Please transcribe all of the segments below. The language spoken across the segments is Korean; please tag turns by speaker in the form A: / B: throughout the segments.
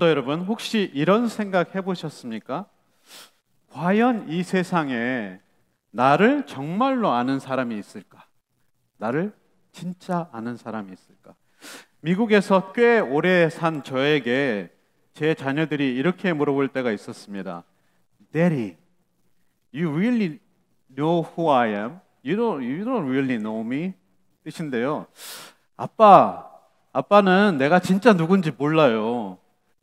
A: 성도 여러분, 혹시 이런 생각 해보셨습니까? 과연 이 세상에 나를 정말로 아는 사람이 있을까? 나를 진짜 아는 사람이 있을까? 미국에서 꽤 오래 산 저에게 제 자녀들이 이렇게 물어볼 때가 있었습니다. Daddy, you really know who I am? You don't really know me? 뜻인데요. 아빠는 내가 진짜 누군지 몰라요.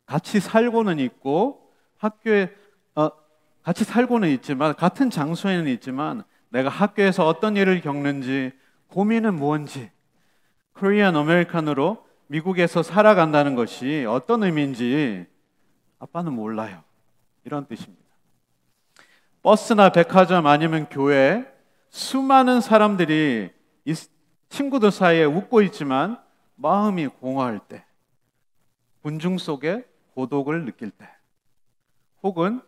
A: 같이 살고는 있고 학교에 같이 살고는 있지만 같은 장소에는 있지만 내가 학교에서 어떤 일을 겪는지 고민은 뭔지 코리안 아메리칸으로 미국에서 살아간다는 것이 어떤 의미인지 아빠는 몰라요. 이런 뜻입니다. 버스나 백화점 아니면 교회 수많은 사람들이 이 친구들 사이에 웃고 있지만 마음이 공허할 때, 군중 속에 고독을 느낄 때, 혹은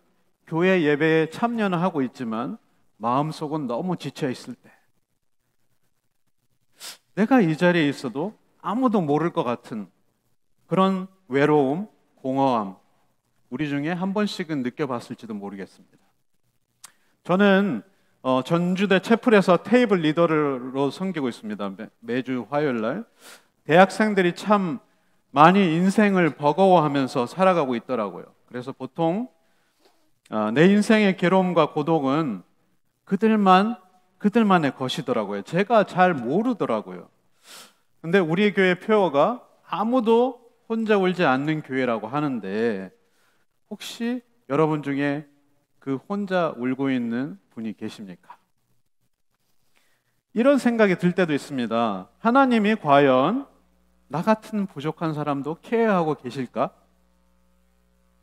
A: 교회 예배에 참여는 하고 있지만 마음속은 너무 지쳐 있을 때, 내가 이 자리에 있어도 아무도 모를 것 같은 그런 외로움, 공허함, 우리 중에 한 번씩은 느껴봤을지도 모르겠습니다. 저는 전주대 채플에서 테이블 리더로 섬기고 있습니다. 매주 화요일 날 대학생들이 참 많이 인생을 버거워하면서 살아가고 있더라고요. 그래서 보통 내 인생의 괴로움과 고독은 그들만의 것이더라고요. 제가 잘 모르더라고요. 근데 우리 교회 표어가 아무도 혼자 울지 않는 교회라고 하는데 혹시 여러분 중에 그 혼자 울고 있는 분이 계십니까? 이런 생각이 들 때도 있습니다. 하나님이 과연 나 같은 부족한 사람도 케어하고 계실까?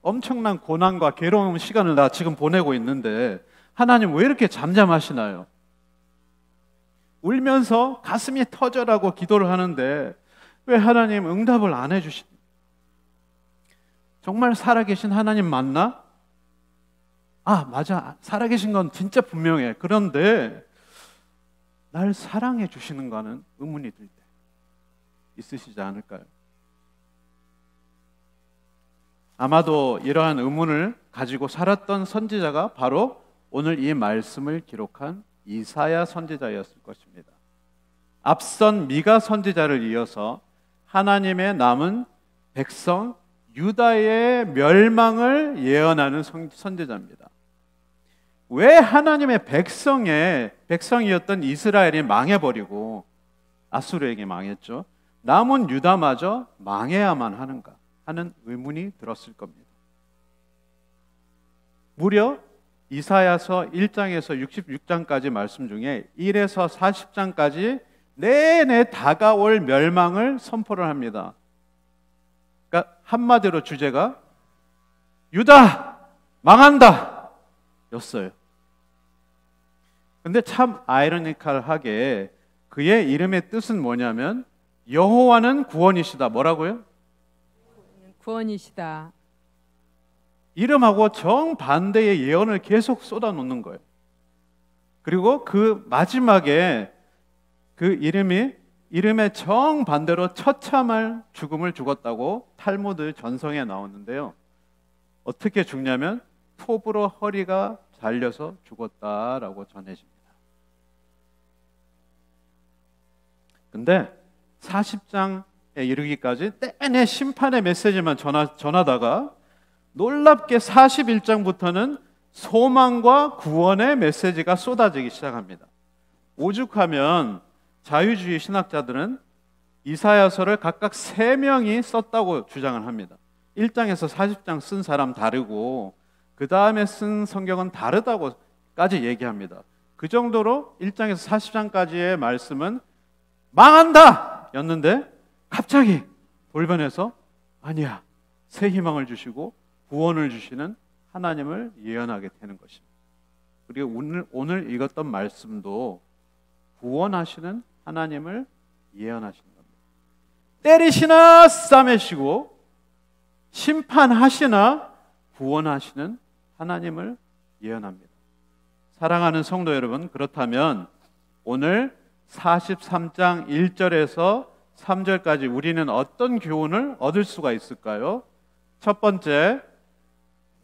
A: 엄청난 고난과 괴로운 시간을 나 지금 보내고 있는데 하나님 왜 이렇게 잠잠하시나요? 울면서 가슴이 터져라고 기도를 하는데 왜 하나님 응답을 안 해주십니까? 정말 살아계신 하나님 맞나? 맞아. 살아계신 건 진짜 분명해. 그런데 날 사랑해 주시는가는 의문이 들 때 있으시지 않을까요? 아마도 이러한 의문을 가지고 살았던 선지자가 바로 오늘 이 말씀을 기록한 이사야 선지자였을 것입니다. 앞선 미가 선지자를 이어서 하나님의 남은 백성 유다의 멸망을 예언하는 선지자입니다. 왜 하나님의 백성이었던 이스라엘이 망해버리고 아수르에게 망했죠? 남은 유다마저 망해야만 하는가 하는 의문이 들었을 겁니다. 무려 이사야서 1장에서 66장까지 말씀 중에 1에서 40장까지 내내 다가올 멸망을 선포를 합니다. 그러니까 한마디로 주제가 유다 망한다 였어요. 근데 참 아이러니컬하게 그의 이름의 뜻은 뭐냐면 여호와는 구원이시다. 뭐라고요?
B: 구원이시다.
A: 이름하고 정반대의 예언을 계속 쏟아놓는 거예요. 그리고 그 마지막에 그 이름의 정반대로 처참할 죽음을 죽었다고 탈무드 전성에 나오는데요. 어떻게 죽냐면 톱으로 허리가 잘려서 죽었다라고 전해집니다. 근데 40장에 이르기까지 내내 심판의 메시지만 전하다가 놀랍게 41장부터는 소망과 구원의 메시지가 쏟아지기 시작합니다. 오죽하면 자유주의 신학자들은 이사야서를 각각 3명이 썼다고 주장을 합니다. 1장에서 40장 쓴 사람 다르고 그 다음에 쓴 성경은 다르다고까지 얘기합니다. 그 정도로 1장에서 40장까지의 말씀은 망한다! 였는데 갑자기 돌변해서 아니야, 새 희망을 주시고 구원을 주시는 하나님을 예언하게 되는 것입니다. 그리고 오늘 읽었던 말씀도 구원하시는 하나님을 예언하시는 겁니다. 때리시나 싸매시고 심판하시나 구원하시는 하나님을 예언합니다. 사랑하는 성도 여러분, 그렇다면 오늘 43장 1절에서 3절까지 우리는 어떤 교훈을 얻을 수가 있을까요? 첫 번째,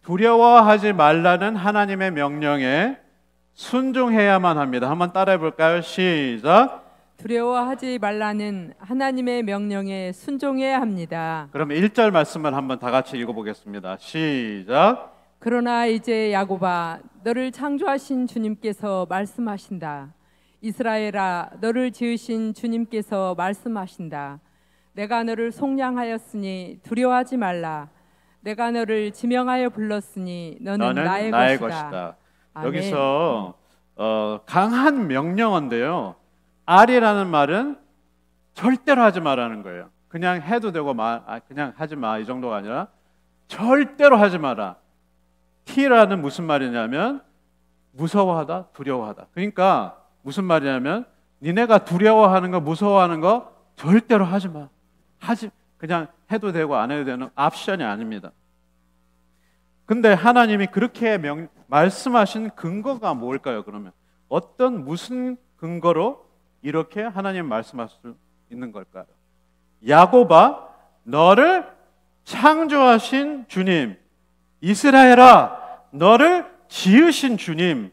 A: 두려워하지 말라는 하나님의 명령에 순종해야만 합니다. 한번 따라해 볼까요? 시작.
B: 두려워하지 말라는 하나님의 명령에 순종해야 합니다.
A: 그럼 1절 말씀을 한번 다 같이 읽어보겠습니다. 시작.
B: 그러나 이제 야곱아, 너를 창조하신 주님께서 말씀하신다. 이스라엘아, 너를 지으신 주님께서 말씀하신다. 내가 너를 속량하였으니 두려워하지 말라. 내가 너를 지명하여 불렀으니 너는 나의 것이다. 아멘.
A: 여기서 강한 명령어인데요. R이라는 말은 절대로 하지 말라는 거예요. 그냥 해도 되고 그냥 하지 마 이 정도가 아니라 절대로 하지 마라. T라는 무슨 말이냐면 무서워하다, 두려워하다. 그러니까 무슨 말이냐면 니네가 두려워하는 거, 무서워하는 거 절대로 하지 마. 그냥 해도 되고 안 해도 되는 옵션이 아닙니다. 근데 하나님이 그렇게 말씀하신 근거가 뭘까요? 그러면 무슨 근거로 이렇게 하나님 말씀할 수 있는 걸까요? 야곱아, 너를 창조하신 주님, 이스라엘아, 너를 지으신 주님이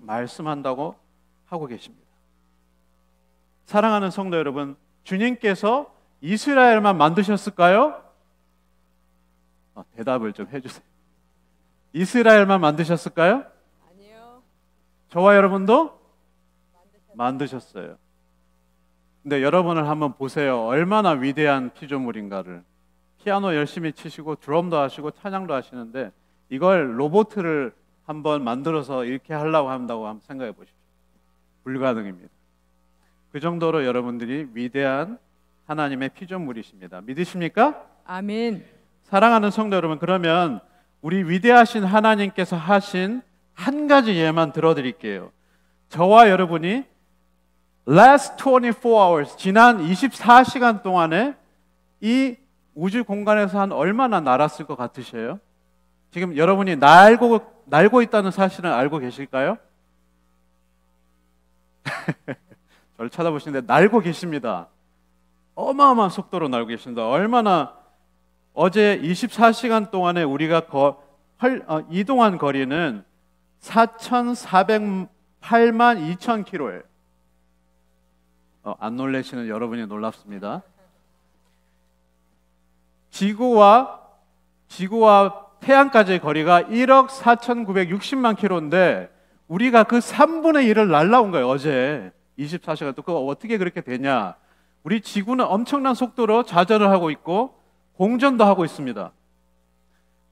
A: 말씀한다고 하고 계십니다. 사랑하는 성도 여러분, 주님께서 이스라엘만 만드셨을까요? 대답을 좀 해주세요. 이스라엘만 만드셨을까요?
B: 아니요.
A: 저와 여러분도 만드셨어요. 근데 여러분을 한번 보세요. 얼마나 위대한 피조물인가를. 피아노 열심히 치시고 드럼도 하시고 찬양도 하시는데 이걸 로봇을 한번 만들어서 이렇게 하려고 한다고 한번 생각해 보십시오. 불가능입니다. 그 정도로 여러분들이 위대한 하나님의 피조물이십니다. 믿으십니까?
B: 아멘.
A: 사랑하는 성도 여러분, 그러면 우리 위대하신 하나님께서 하신 한 가지 예만 들어드릴게요. 저와 여러분이 last 24 hours, 지난 24시간 동안에 이 우주 공간에서 한 얼마나 날았을 것 같으세요? 지금 여러분이 날고 있다는 사실은 알고 계실까요? 저를 쳐다보시는데 날고 계십니다. 어마어마한 속도로 날고 계십니다. 얼마나 어제 24시간 동안에 우리가 이동한 거리는 4,408만 2천 킬로예요. 안 놀라시는 여러분이 놀랍습니다. 지구와 태양까지의 거리가 1억 4,960만 킬로인데 우리가 그 3분의 1을 날라온 거예요. 어제 24시간. 또 그거 어떻게 그렇게 되냐? 우리 지구는 엄청난 속도로 자전을 하고 있고 공전도 하고 있습니다.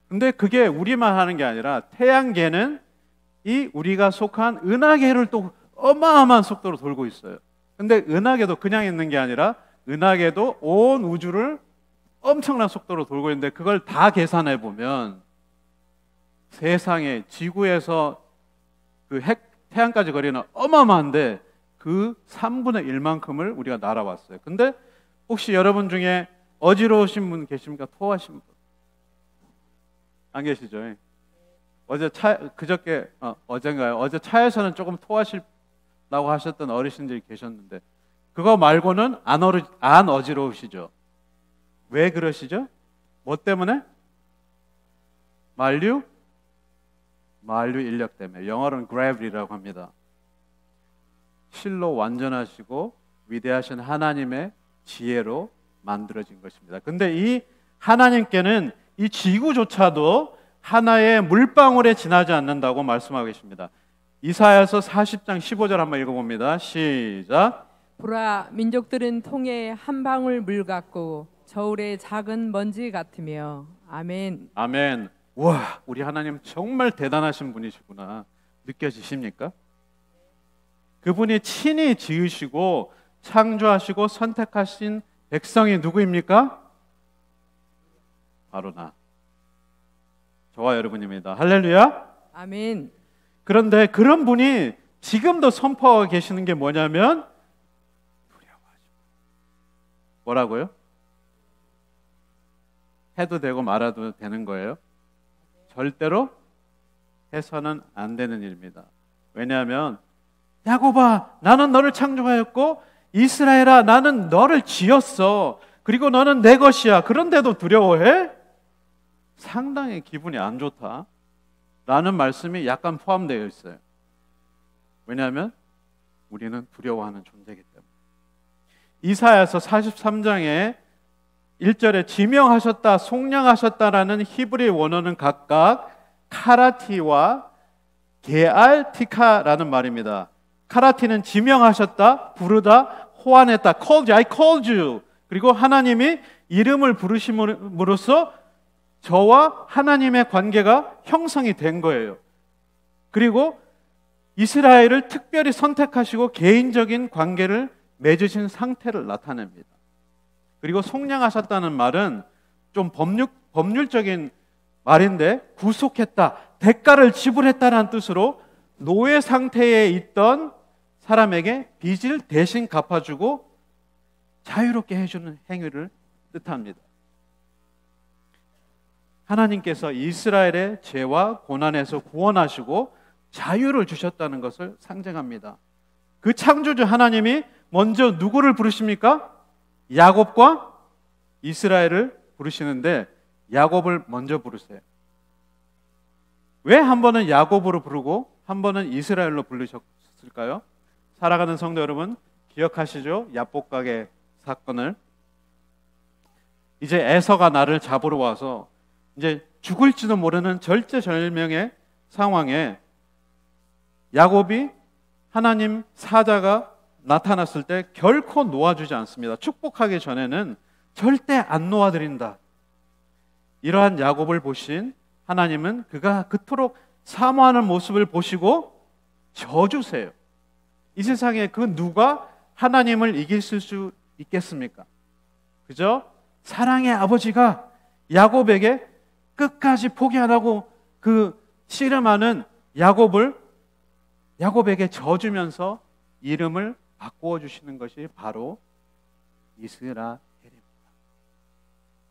A: 근데 그게 우리만 하는 게 아니라 태양계는 이 우리가 속한 은하계를 또 어마어마한 속도로 돌고 있어요. 근데 은하계도 그냥 있는 게 아니라 은하계도 온 우주를 엄청난 속도로 돌고 있는데 그걸 다 계산해 보면 세상에 지구에서 그 태양까지 거리는 어마어마한데 그 3분의 1만큼을 우리가 날아왔어요. 근데 혹시 여러분 중에 어지러우신 분 계십니까? 토하신 분? 안 계시죠? 어제 어젠가요? 어제 차에서는 조금 토하시려고 하셨던 어르신들이 계셨는데 그거 말고는 안 어지러우시죠? 왜 그러시죠? 뭐 때문에? 만류 인력 때문에. 영어로는 gravity라고 합니다. 실로 완전하시고 위대하신 하나님의 지혜로 만들어진 것입니다. 근데 이 하나님께는 이 지구조차도 하나의 물방울에 지나지 않는다고 말씀하고 계십니다. 이사야서 40장 15절 한번 읽어봅니다. 시작.
B: 보라, 민족들은 통에 한 방울 물 같고 저울의 작은 먼지 같으며. 아멘.
A: 아멘. 와, 우리 하나님 정말 대단하신 분이시구나. 느껴지십니까? 그분이 친히 지으시고 창조하시고 선택하신 백성이 누구입니까? 바로 저와 여러분입니다. 할렐루야.
B: 아멘.
A: 그런데 그런 분이 지금도 선포하고 계시는 게 뭐냐면 두려워하지 마. 뭐라고요? 해도 되고 말아도 되는 거예요. 절대로 해서는 안 되는 일입니다. 왜냐하면 야곱아, 나는 너를 창조하였고 이스라엘아, 나는 너를 지었어. 그리고 너는 내 것이야. 그런데도 두려워해? 상당히 기분이 안 좋다라는 말씀이 약간 포함되어 있어요. 왜냐하면 우리는 두려워하는 존재이기 때문에. 이사야서 43장에 1절에 지명하셨다, 속량하셨다라는 히브리 원어는 각각 카라티와 게알티카라는 말입니다. 카라티는 지명하셨다, 부르다, 호환했다. called you, I called you. 그리고 하나님이 이름을 부르심으로써 저와 하나님의 관계가 형성이 된 거예요. 그리고 이스라엘을 특별히 선택하시고 개인적인 관계를 맺으신 상태를 나타냅니다. 그리고 속량하셨다는 말은 좀 법률적인 말인데, 구속했다, 대가를 지불했다는 뜻으로 노예 상태에 있던 사람에게 빚을 대신 갚아주고 자유롭게 해주는 행위를 뜻합니다. 하나님께서 이스라엘의 죄와 고난에서 구원하시고 자유를 주셨다는 것을 상징합니다. 그 창조주 하나님이 먼저 누구를 부르십니까? 야곱과 이스라엘을 부르시는데 야곱을 먼저 부르세요. 왜 한 번은 야곱으로 부르고 한 번은 이스라엘로 부르셨을까요? 살아가는 성도 여러분, 기억하시죠? 야복강의 사건을. 이제 에서가 나를 잡으러 와서 이제 죽을지도 모르는 절체절명의 상황에 야곱이 하나님 사자가 나타났을 때 결코 놓아주지 않습니다. 축복하기 전에는 절대 안 놓아드린다. 이러한 야곱을 보신 하나님은 그가 그토록 사모하는 모습을 보시고 저주세요. 이 세상에 그 누가 하나님을 이길 수 있겠습니까? 그죠? 사랑의 아버지가 야곱에게 끝까지 포기 안 하고 그 씨름하는 야곱에게 져주면서 이름을 바꾸어 주시는 것이 바로 이스라엘입니다.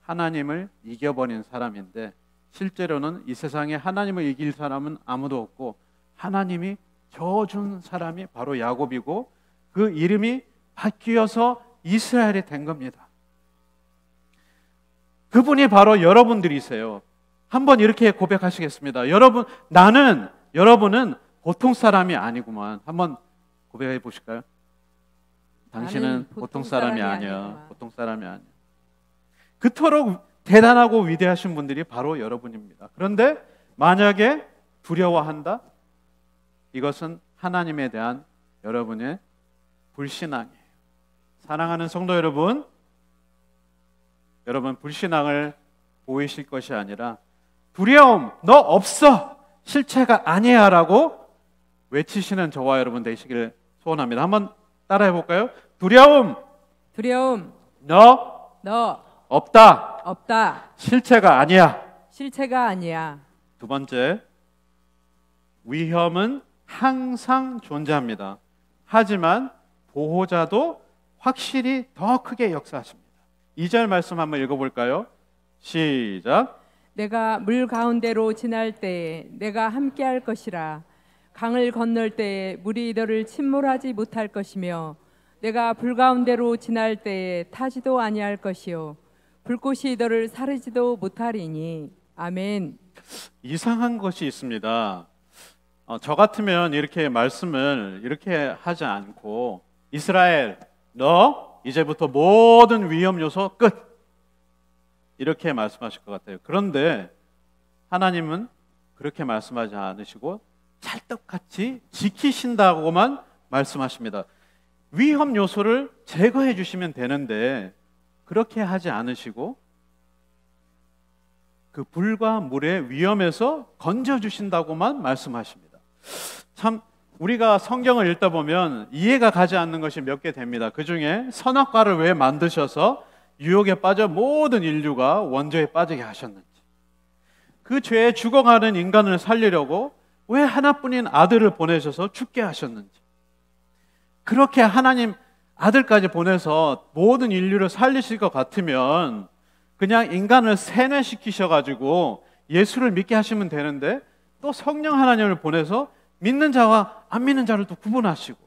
A: 하나님을 이겨버린 사람인데 실제로는 이 세상에 하나님을 이길 사람은 아무도 없고 하나님이 져준 사람이 바로 야곱이고 그 이름이 바뀌어서 이스라엘이 된 겁니다. 그분이 바로 여러분들이세요. 한번 이렇게 고백하시겠습니다. 여러분은 보통 사람이 아니구만. 한번 고백해 보실까요? 당신은 보통 사람이 아니야. 보통 사람이 아니야. 그토록 대단하고 위대하신 분들이 바로 여러분입니다. 그런데 만약에 두려워한다? 이것은 하나님에 대한 여러분의 불신앙이에요. 사랑하는 성도 여러분, 불신앙을 보이실 것이 아니라 두려움, 너 없어, 실체가 아니야 라고 외치시는 저와 여러분 되시기를 소원합니다. 한번 따라해 볼까요? 두려움, 너 없다, 실체가 아니야. 두 번째, 위험은 항상 존재합니다. 하지만 보호자도 확실히 더 크게 역사하십니다. 2절 말씀 한번 읽어볼까요? 시작.
B: 내가 물 가운데로 지날 때에 내가 함께할 것이라. 강을 건널 때에 물이 너를 침몰하지 못할 것이며 내가 불 가운데로 지날 때에 타지도 아니할 것이요 불꽃이 너를 사르지도 못하리니. 아멘.
A: 이상한 것이 있습니다. 저 같으면 이렇게 말씀을 이렇게 하지 않고 이스라엘, 너 이제부터 모든 위험 요소 끝, 이렇게 말씀하실 것 같아요. 그런데 하나님은 그렇게 말씀하지 않으시고 찰떡같이 지키신다고만 말씀하십니다. 위험 요소를 제거해 주시면 되는데 그렇게 하지 않으시고 그 불과 물의 위험에서 건져주신다고만 말씀하십니다. 참 우리가 성경을 읽다 보면 이해가 가지 않는 것이 몇 개 됩니다. 그 중에 선악과를 왜 만드셔서 유혹에 빠져 모든 인류가 원죄에 빠지게 하셨는지, 그 죄에 죽어가는 인간을 살리려고 왜 하나뿐인 아들을 보내셔서 죽게 하셨는지, 그렇게 하나님 아들까지 보내서 모든 인류를 살리실 것 같으면 그냥 인간을 세뇌시키셔가지고 예수를 믿게 하시면 되는데 또 성령 하나님을 보내서 믿는 자와 안 믿는 자를 또 구분하시고,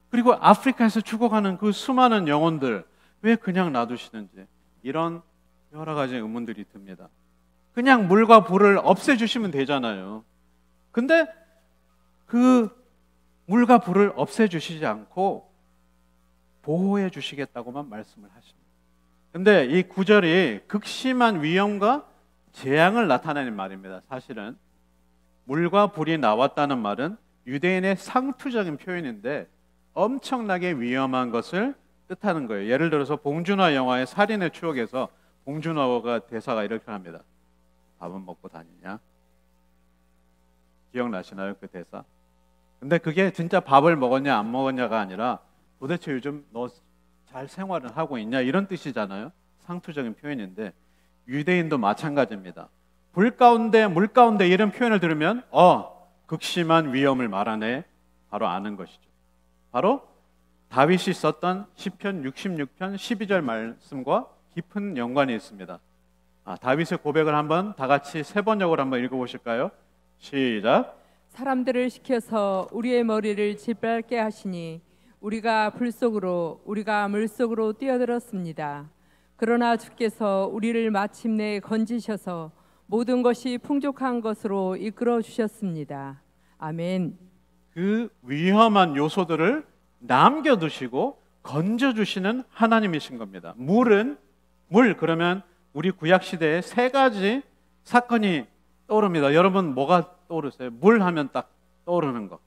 A: 그리고 아프리카에서 죽어가는 그 수많은 영혼들 왜 그냥 놔두시는지, 이런 여러 가지 의문들이 듭니다. 그냥 물과 불을 없애주시면 되잖아요. 근데 그 물과 불을 없애주시지 않고 보호해 주시겠다고만 말씀을 하십니다. 근데 이 구절이 극심한 위험과 재앙을 나타내는 말입니다. 사실은 물과 불이 나왔다는 말은 유대인의 상투적인 표현인데 엄청나게 위험한 것을 뜻하는 거예요. 예를 들어서 봉준호 영화의 살인의 추억에서 봉준호가 대사가 이렇게 합니다. 밥은 먹고 다니냐? 기억나시나요? 그 대사? 근데 그게 진짜 밥을 먹었냐 안 먹었냐가 아니라 도대체 요즘 너 잘 생활을 하고 있냐 이런 뜻이잖아요. 상투적인 표현인데 유대인도 마찬가지입니다. 불 가운데 물 가운데 이런 표현을 들으면 극심한 위험을 말하네 바로 아는 것이죠. 바로 다윗이 썼던 시편 66편 12절 말씀과 깊은 연관이 있습니다. 다윗의 고백을 한번 다 같이 세 번역으로 한번 읽어보실까요? 시작.
B: 사람들을 시켜서 우리의 머리를 짓밟게 하시니 우리가 불 속으로 우리가 물 속으로 뛰어들었습니다. 그러나 주께서 우리를 마침내 건지셔서 모든 것이 풍족한 것으로 이끌어 주셨습니다. 아멘.
A: 그 위험한 요소들을 남겨두시고 건져주시는 하나님이신 겁니다. 물 그러면 우리 구약 시대에 세 가지 사건이 떠오릅니다. 여러분 뭐가 떠오르세요? 물 하면 딱 떠오르는 거.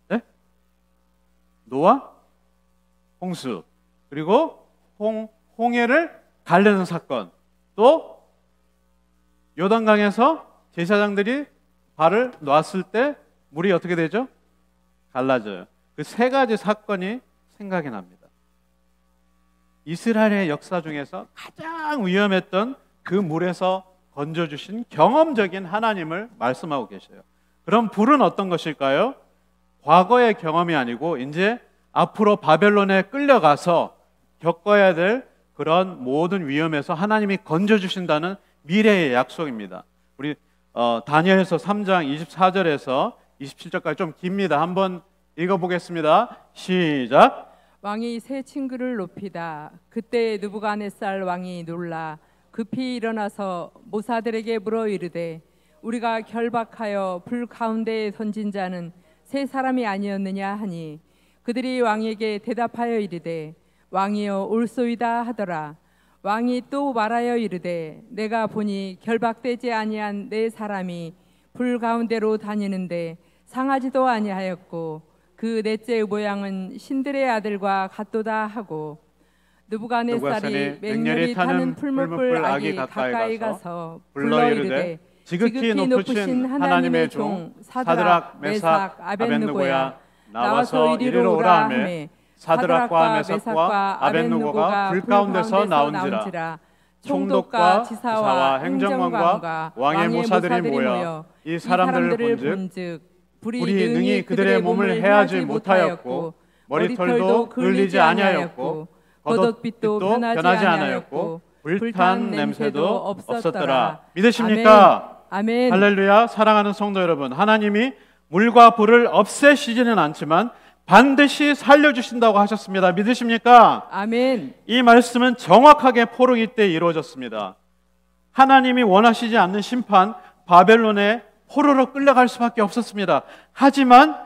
A: 네? 노아, 홍수, 그리고 홍해를 가르는 사건, 또 요단강에서 제사장들이 발을 놨을 때 물이 어떻게 되죠? 갈라져요. 그 세 가지 사건이 생각이 납니다. 이스라엘의 역사 중에서 가장 위험했던 그 물에서 건져주신 경험적인 하나님을 말씀하고 계셔요. 그럼 불은 어떤 것일까요? 과거의 경험이 아니고 이제 앞으로 바벨론에 끌려가서 겪어야 될 그런 모든 위험에서 하나님이 건져주신다는 미래의 약속입니다. 우리 다니엘서 3장 24절에서 27절까지 좀 깁니다. 한번 읽어보겠습니다. 시작.
B: 왕이 새 친구를 높이다. 그때 느부갓네살 왕이 놀라 급히 일어나서 모사들에게 물어 이르되 우리가 결박하여 불 가운데에 던진 자는 세 사람이 아니었느냐 하니 그들이 왕에게 대답하여 이르되 왕이여 올소이다 하더라. 왕이 또 말하여 이르되 내가 보니 결박되지 아니한 네 사람이 불 가운데로 다니는데 상하지도 아니하였고 그 넷째의 모양은 신들의 아들과 같도다 하고 느부갓네살이 맹렬히 타는 풀무불 악이 가까이 가서 불러 이르되 지극히 높으신 하나님의 종 사드락 메삭 아벳느고야 나와서 이리로 오라 하매 사드락과 메삭과 아벳느고가 불 가운데서 나온지라. 총독과 지사와 행정관과 왕의 모사들이 모여 이 사람들을 본즉 불이 능히 그들의 몸을 해하지 못하였고 머리털도 그을리지 아니하였고 겉옷빛도 변하지 않았고 불탄 냄새도 없었더라.
A: 믿으십니까?
B: 아멘.
A: 할렐루야. 사랑하는 성도 여러분, 하나님이 물과 불을 없애시지는 않지만 반드시 살려주신다고 하셨습니다. 믿으십니까?
B: 아멘.
A: 이 말씀은 정확하게 포로기 때 이루어졌습니다. 하나님이 원하시지 않는 심판, 바벨론에 포로로 끌려갈 수밖에 없었습니다. 하지만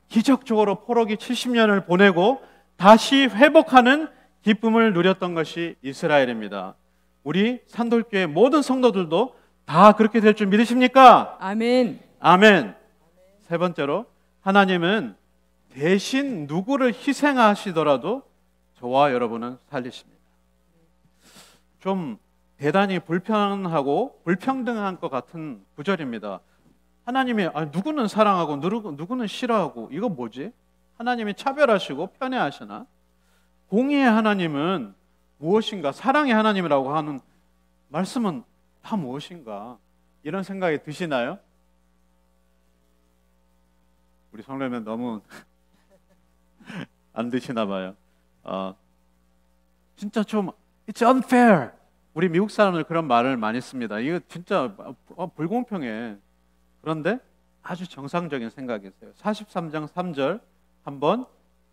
A: 기적적으로 포로기 70년을 보내고 다시 회복하는 기쁨을 누렸던 것이 이스라엘입니다. 우리 산돌교회 모든 성도들도 다 그렇게 될 줄 믿으십니까?
B: 아멘.
A: 아멘. 세 번째로, 하나님은 대신 누구를 희생하시더라도 저와 여러분은 살리십니다. 좀 대단히 불편하고 불평등한 것 같은 구절입니다. 하나님이 누구는 사랑하고 누구는 싫어하고 이거 뭐지? 하나님이 차별하시고 편애하시나? 공의의 하나님은 무엇인가? 사랑의 하나님이라고 하는 말씀은 다 무엇인가? 이런 생각이 드시나요? 우리 성도면 너무 안 드시나 봐요. 진짜 좀 It's unfair. 우리 미국 사람들 그런 말을 많이 씁니다. 이거 진짜 불공평해. 그런데 아주 정상적인 생각이세요. 43장 3절 한번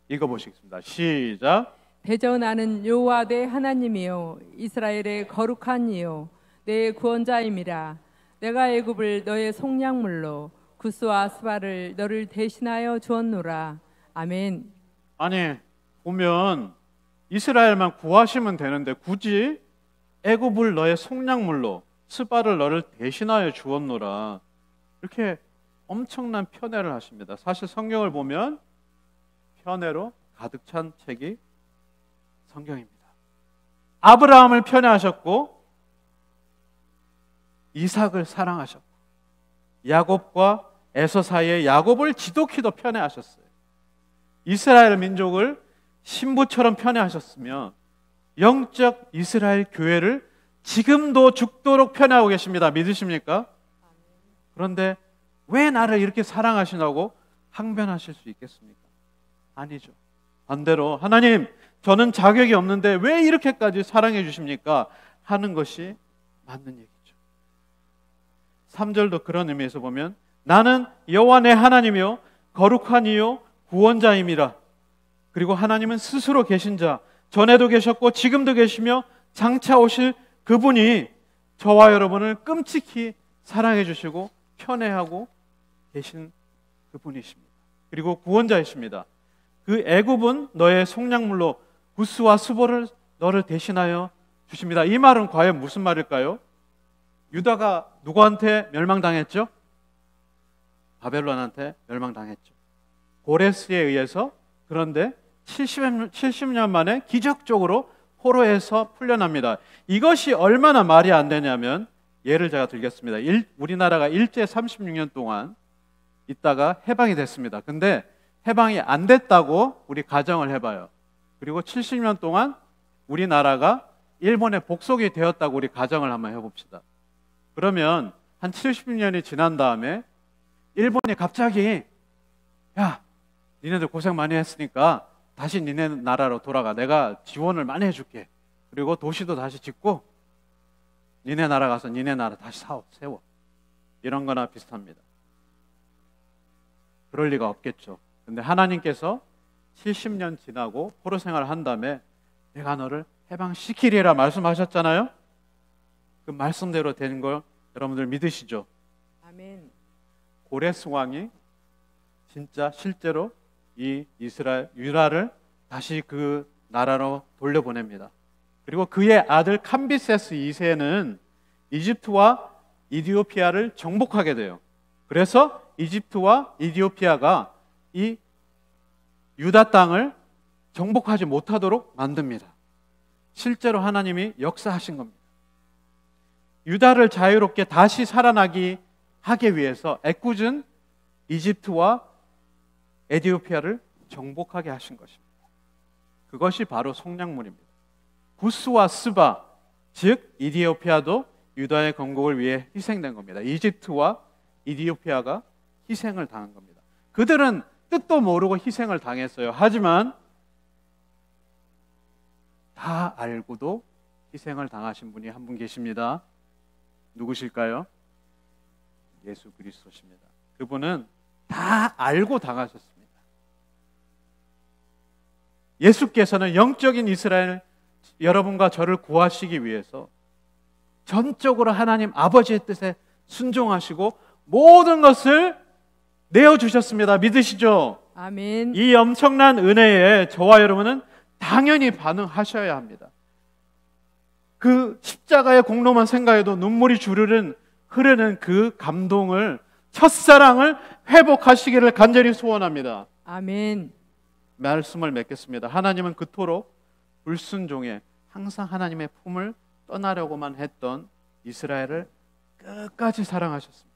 A: 읽어보시겠습니다. 시작.
B: 대저 나는 여호와 내 하나님이요 이스라엘의 거룩한 이요 내 구원자임이라. 내가 애굽을 너의 속량물로 구스와 스바를 너를 대신하여 주었노라. 아멘.
A: 아니, 보면 이스라엘만 구하시면 되는데 굳이 애굽을 너의 속량물로 스바를 너를 대신하여 주었노라, 이렇게 엄청난 편애를 하십니다. 사실 성경을 보면 편애로 가득 찬 책이 성경입니다. 아브라함을 편애하셨고 이삭을 사랑하셨고 야곱과 에서 사이에 야곱을 지독히도 편애하셨어요. 이스라엘 민족을 신부처럼 편애하셨으며 영적 이스라엘 교회를 지금도 죽도록 편애하고 계십니다. 믿으십니까? 그런데 왜 나를 이렇게 사랑하시냐고 항변하실 수 있겠습니까? 아니죠. 반대로 하나님, 저는 자격이 없는데 왜 이렇게까지 사랑해 주십니까? 하는 것이 맞는 얘기죠. 3절도 그런 의미에서 보면 나는 여호와 내 하나님이요 거룩한 이요 구원자임이라. 그리고 하나님은 스스로 계신 자, 전에도 계셨고 지금도 계시며 장차 오실 그분이 저와 여러분을 끔찍히 사랑해 주시고 편애하고 계신 그분이십니다. 그리고 구원자이십니다. 그 애굽은 너의 속량물로 구스와 수보를 너를 대신하여 주십니다. 이 말은 과연 무슨 말일까요? 유다가 누구한테 멸망당했죠? 바벨론한테 멸망당했죠. 고레스에 의해서. 그런데 70년 만에 기적적으로 포로에서 풀려납니다. 이것이 얼마나 말이 안 되냐면 예를 제가 들겠습니다. 우리나라가 일제 36년 동안 있다가 해방이 됐습니다. 근데 해방이 안 됐다고 우리 가정을 해봐요. 그리고 70년 동안 우리나라가 일본에 복속이 되었다고 우리 가정을 한번 해봅시다. 그러면 한 70년이 지난 다음에 일본이 갑자기 야, 니네들 고생 많이 했으니까 다시 니네 나라로 돌아가. 내가 지원을 많이 해줄게. 그리고 도시도 다시 짓고 니네 나라 가서 니네 나라 다시 세워. 이런 거나 비슷합니다. 그럴 리가 없겠죠. 근데 하나님께서 70년 지나고 포로 생활을 한 다음에 내가 너를 해방시키리라 말씀하셨잖아요. 그 말씀대로 된 걸 여러분들 믿으시죠?
B: 아멘.
A: 고레스 왕이 진짜 실제로 이 이스라엘 유다를 다시 그 나라로 돌려보냅니다. 그리고 그의 아들 캄비세스 2세는 이집트와 이디오피아를 정복하게 돼요. 그래서 이집트와 이디오피아가 이 유다 땅을 정복하지 못하도록 만듭니다. 실제로 하나님이 역사하신 겁니다. 유다를 자유롭게 다시 살아나기 하기 위해서 애꿎은 이집트와 에디오피아를 정복하게 하신 것입니다. 그것이 바로 속량물입니다. 구스와 스바, 즉 이디오피아도 유다의 건국을 위해 희생된 겁니다. 이집트와 이디오피아가 희생을 당한 겁니다. 그들은 뜻도 모르고 희생을 당했어요. 하지만 다 알고도 희생을 당하신 분이 한 분 계십니다. 누구실까요? 예수 그리스도십니다. 그분은 다 알고 당하셨습니다. 예수께서는 영적인 이스라엘 여러분과 저를 구하시기 위해서 전적으로 하나님 아버지의 뜻에 순종하시고 모든 것을 내어주셨습니다. 믿으시죠?
B: 아멘.
A: 이 엄청난 은혜에 저와 여러분은 당연히 반응하셔야 합니다. 그 십자가의 공로만 생각해도 눈물이 주르르 흐르는 그 감동을, 첫사랑을 회복하시기를 간절히 소원합니다.
B: 아멘.
A: 말씀을 맺겠습니다. 하나님은 그토록 불순종에 항상 하나님의 품을 떠나려고만 했던 이스라엘을 끝까지 사랑하셨습니다.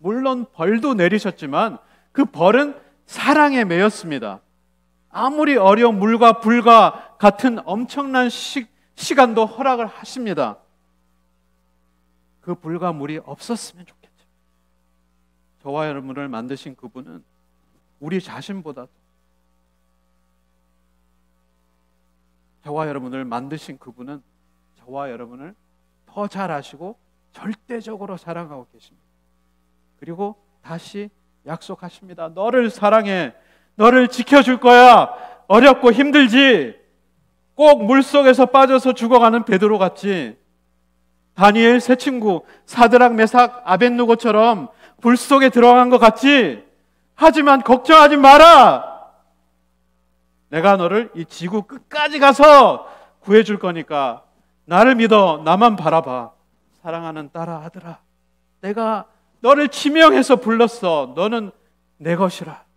A: 물론 벌도 내리셨지만 그 벌은 사랑에 매였습니다. 아무리 어려운 물과 불과 같은 엄청난 시간도 허락을 하십니다. 그 불과 물이 없었으면 좋겠죠. 저와 여러분을 만드신 그분은 우리 자신보다도, 저와 여러분을 만드신 그분은 저와 여러분을 더 잘 아시고 절대적으로 사랑하고 계십니다. 그리고 다시 약속하십니다. 너를 사랑해. 너를 지켜줄 거야. 어렵고 힘들지. 꼭 물속에서 빠져서 죽어가는 베드로 같이, 다니엘 세 친구 사드락 메삭 아벳누고처럼 불 속에 들어간 것 같지? 하지만 걱정하지 마라. 내가 너를 이 지구 끝까지 가서 구해줄 거니까 나를 믿어. 나만 바라봐. 사랑하는 딸아, 아들아, 내가 너를 지명해서 불렀어. 너는 내 것이라.